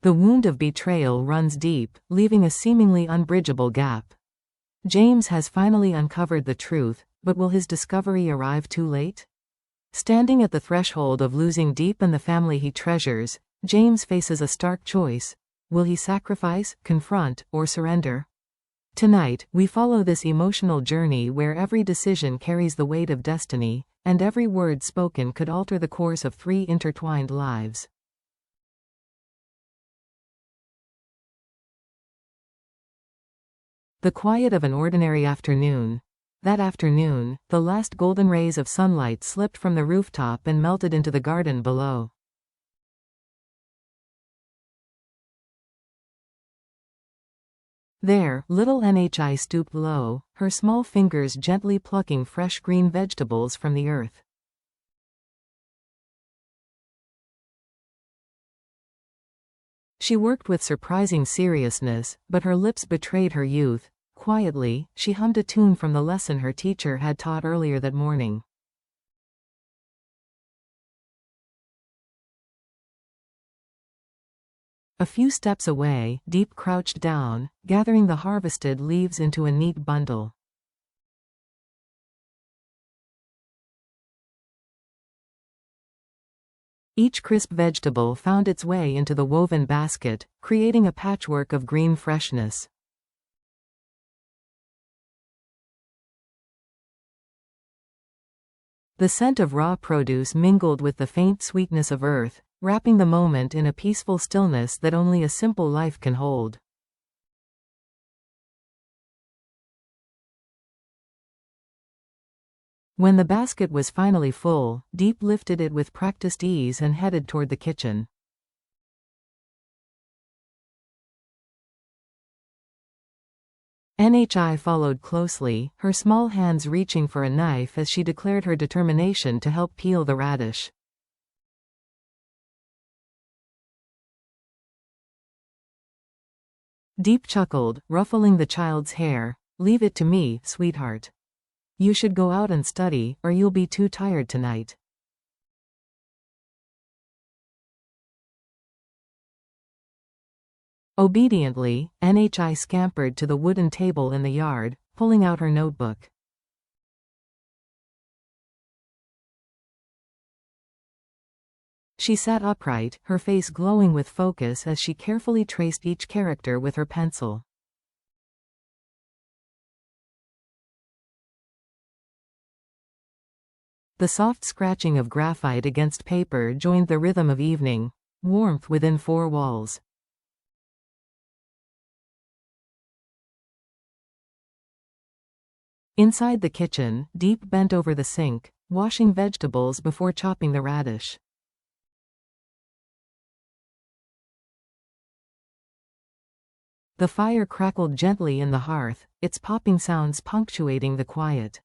The wound of betrayal runs deep, leaving a seemingly unbridgeable gap. James has finally uncovered the truth, but will his discovery arrive too late? Standing at the threshold of losing Deep and the family he treasures, James faces a stark choice. Will he sacrifice, confront, or surrender? Tonight, we follow this emotional journey where every decision carries the weight of destiny, and every word spoken could alter the course of 3 intertwined lives. The quiet of an ordinary afternoon. That afternoon, the last golden rays of sunlight slipped from the rooftop and melted into the garden below. There, little Nhi stooped low, her small fingers gently plucking fresh green vegetables from the earth. She worked with surprising seriousness, but her lips betrayed her youth. Quietly, she hummed a tune from the lesson her teacher had taught earlier that morning. A few steps away, Deep crouched down, gathering the harvested leaves into a neat bundle. Each crisp vegetable found its way into the woven basket, creating a patchwork of green freshness. The scent of raw produce mingled with the faint sweetness of earth, wrapping the moment in a peaceful stillness that only a simple life can hold. When the basket was finally full, Deep lifted it with practiced ease and headed toward the kitchen. Nhi followed closely, her small hands reaching for a knife as she declared her determination to help peel the radish. Deep chuckled, ruffling the child's hair. "Leave it to me, sweetheart. You should go out and study, or you'll be too tired tonight." Obediently, Nhi scampered to the wooden table in the yard, pulling out her notebook. She sat upright, her face glowing with focus as she carefully traced each character with her pencil. The soft scratching of graphite against paper joined the rhythm of evening, warmth within 4 walls. Inside the kitchen, Deep bent over the sink, washing vegetables before chopping the radish. The fire crackled gently in the hearth, its popping sounds punctuating the quiet.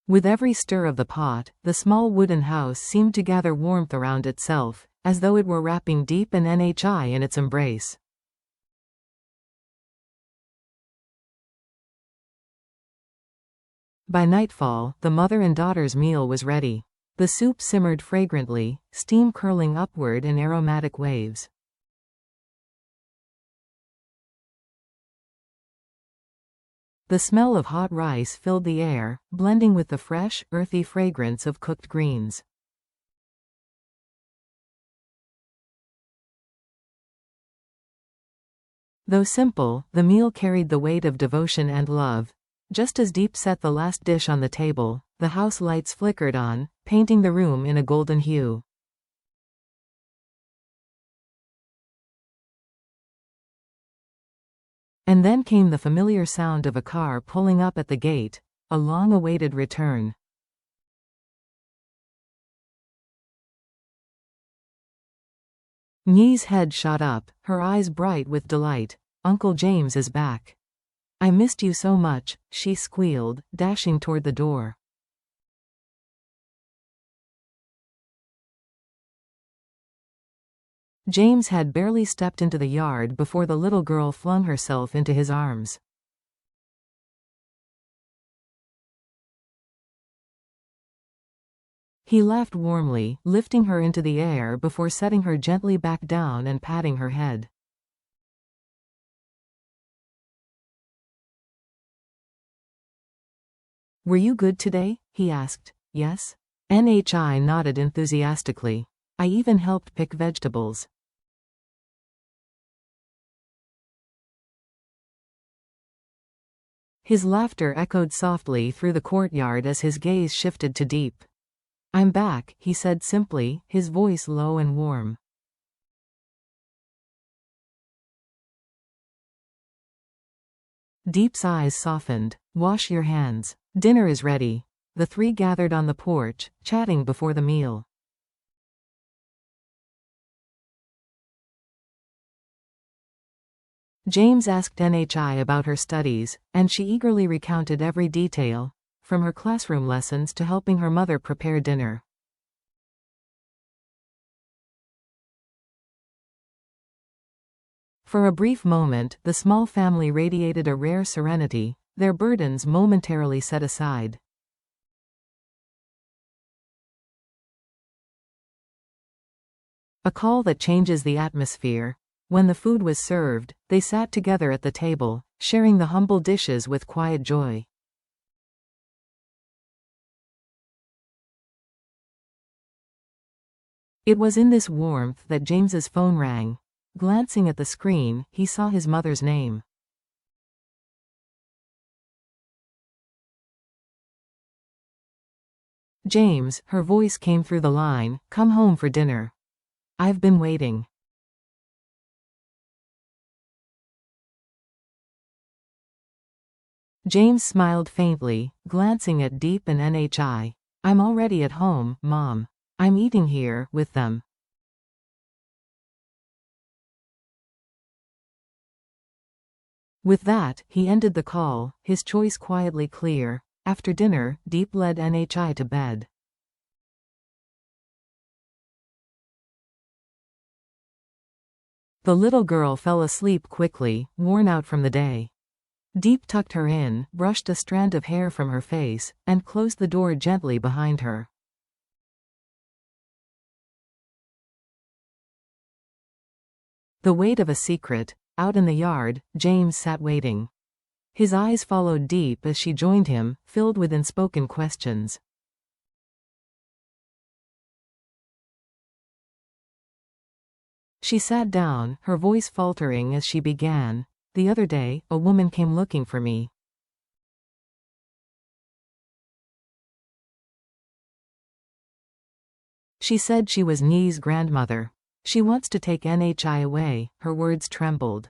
With every stir of the pot, the small wooden house seemed to gather warmth around itself, as though it were wrapping Deep and Nhi in its embrace. By nightfall, the mother and daughter's meal was ready. The soup simmered fragrantly, steam curling upward in aromatic waves. The smell of hot rice filled the air, blending with the fresh, earthy fragrance of cooked greens. Though simple, the meal carried the weight of devotion and love. Just as Deep set the last dish on the table, the house lights flickered on, painting the room in a golden hue. And then came the familiar sound of a car pulling up at the gate, a long-awaited return. Nhi's head shot up, her eyes bright with delight. "Uncle James is back. I missed you so much," she squealed, dashing toward the door. James had barely stepped into the yard before the little girl flung herself into his arms. He laughed warmly, lifting her into the air before setting her gently back down and patting her head. "Were you good today?" he asked. "Yes?" NHI nodded enthusiastically. "I even helped pick vegetables." His laughter echoed softly through the courtyard as his gaze shifted to Deep. "I'm back," he said simply, his voice low and warm. Deep's eyes softened. "Wash your hands. Dinner is ready." The three gathered on the porch, chatting before the meal. James asked NHI about her studies, and she eagerly recounted every detail, from her classroom lessons to helping her mother prepare dinner. For a brief moment, the small family radiated a rare serenity, their burdens momentarily set aside. A call that changes the atmosphere. When the food was served, they sat together at the table, sharing the humble dishes with quiet joy. It was in this warmth that James's phone rang. Glancing at the screen, he saw his mother's name. "James," her voice came through the line, "come home for dinner. I've been waiting." James smiled faintly, glancing at Deep and NHI. "I'm already at home, Mom. I'm eating here, with them." With that, he ended the call, his choice quietly clear. After dinner, Deep led NHI to bed. The little girl fell asleep quickly, worn out from the day. Deep tucked her in, brushed a strand of hair from her face, and closed the door gently behind her. The weight of a secret. Out in the yard, James sat waiting. His eyes followed Deep as she joined him, filled with unspoken questions. She sat down, her voice faltering as she began. "The other day, a woman came looking for me. She said she was Nye's grandmother. She wants to take NHI away." Her words trembled.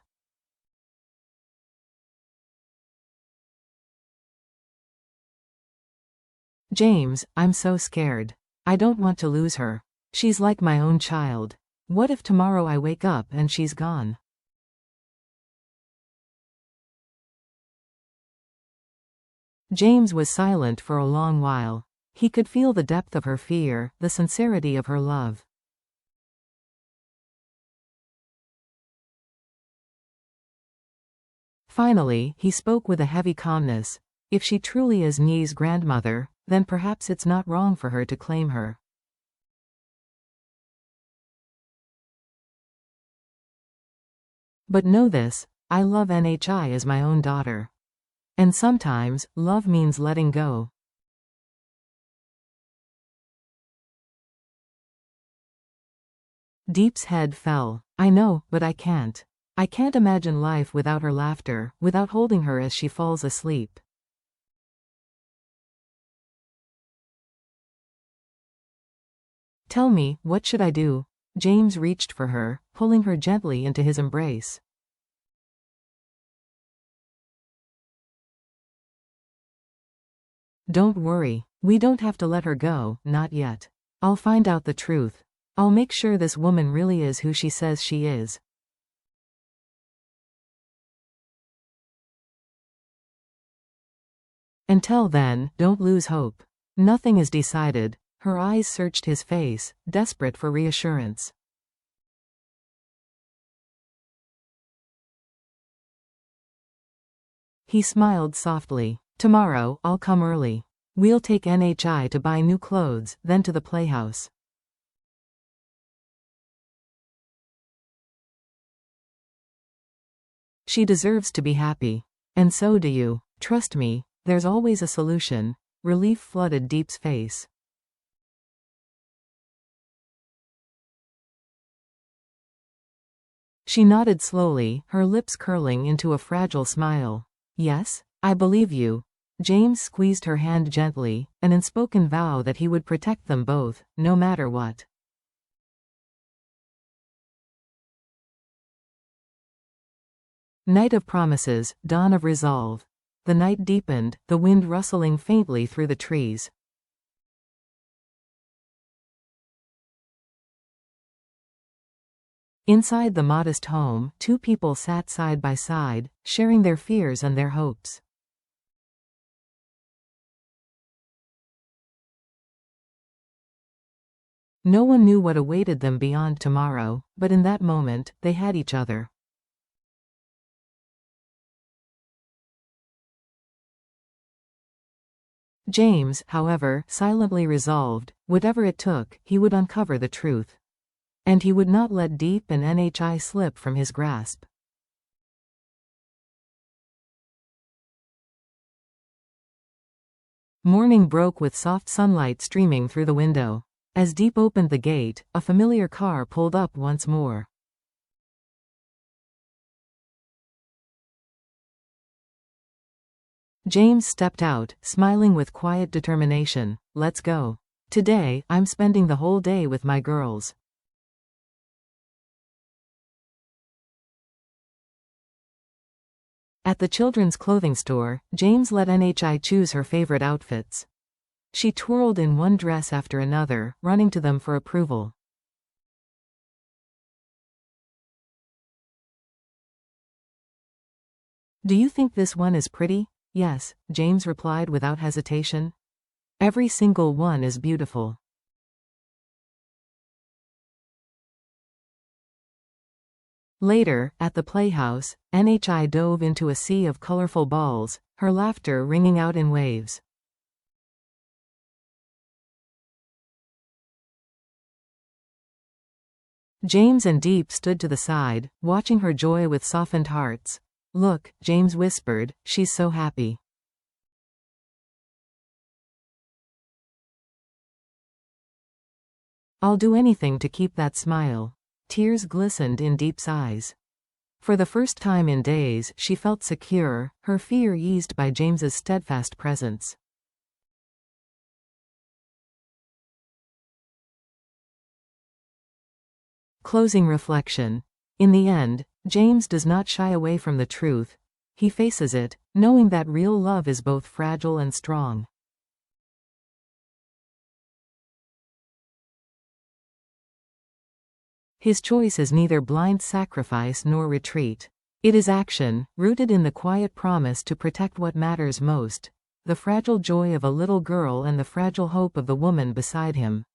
"James, I'm so scared. I don't want to lose her. She's like my own child. What if tomorrow I wake up and she's gone?" James was silent for a long while. He could feel the depth of her fear, the sincerity of her love. Finally, he spoke with a heavy calmness. "If she truly is Nye's grandmother, then perhaps it's not wrong for her to claim her. But know this, I love NHI as my own daughter. And sometimes, love means letting go." Deep's head fell. "I know, but I can't. I can't imagine life without her laughter, without holding her as she falls asleep." "Tell me, what should I do?" James reached for her, pulling her gently into his embrace. "Don't worry. We don't have to let her go, not yet. I'll find out the truth. I'll make sure this woman really is who she says she is." "Until then, don't lose hope. Nothing is decided." Her eyes searched his face, desperate for reassurance. He smiled softly. "Tomorrow, I'll come early. We'll take NHI to buy new clothes, then to the playhouse. She deserves to be happy. And so do you. Trust me, there's always a solution. Relief flooded Deep's face. She nodded slowly, her lips curling into a fragile smile. Yes, I believe you. James squeezed her hand gently, an unspoken vow that he would protect them both, no matter what. Night of promises, dawn of resolve. The night deepened, the wind rustling faintly through the trees. Inside the modest home, two people sat side by side, sharing their fears and their hopes. No one knew what awaited them beyond tomorrow, but in that moment, they had each other. James, however, silently resolved, whatever it took, he would uncover the truth. And he would not let Deep and NHI slip from his grasp. Morning broke with soft sunlight streaming through the window. As Deep opened the gate, a familiar car pulled up once more. James stepped out, smiling with quiet determination. Let's go. Today, I'm spending the whole day with my girls. At the children's clothing store, James let NHI choose her favorite outfits. She twirled in one dress after another, running to them for approval. Do you think this one is pretty? Yes, James replied without hesitation. Every single one is beautiful. Later, at the playhouse, NHI dove into a sea of colorful balls, her laughter ringing out in waves. James and Deep stood to the side, watching her joy with softened hearts. Look, James whispered, she's so happy. I'll do anything to keep that smile. Tears glistened in Deep's eyes. For the first time in days, she felt secure, her fear eased by James's steadfast presence. Closing reflection. In the end, James does not shy away from the truth. He faces it, knowing that real love is both fragile and strong. His choice is neither blind sacrifice nor retreat. It is action, rooted in the quiet promise to protect what matters most, the fragile joy of a little girl and the fragile hope of the woman beside him.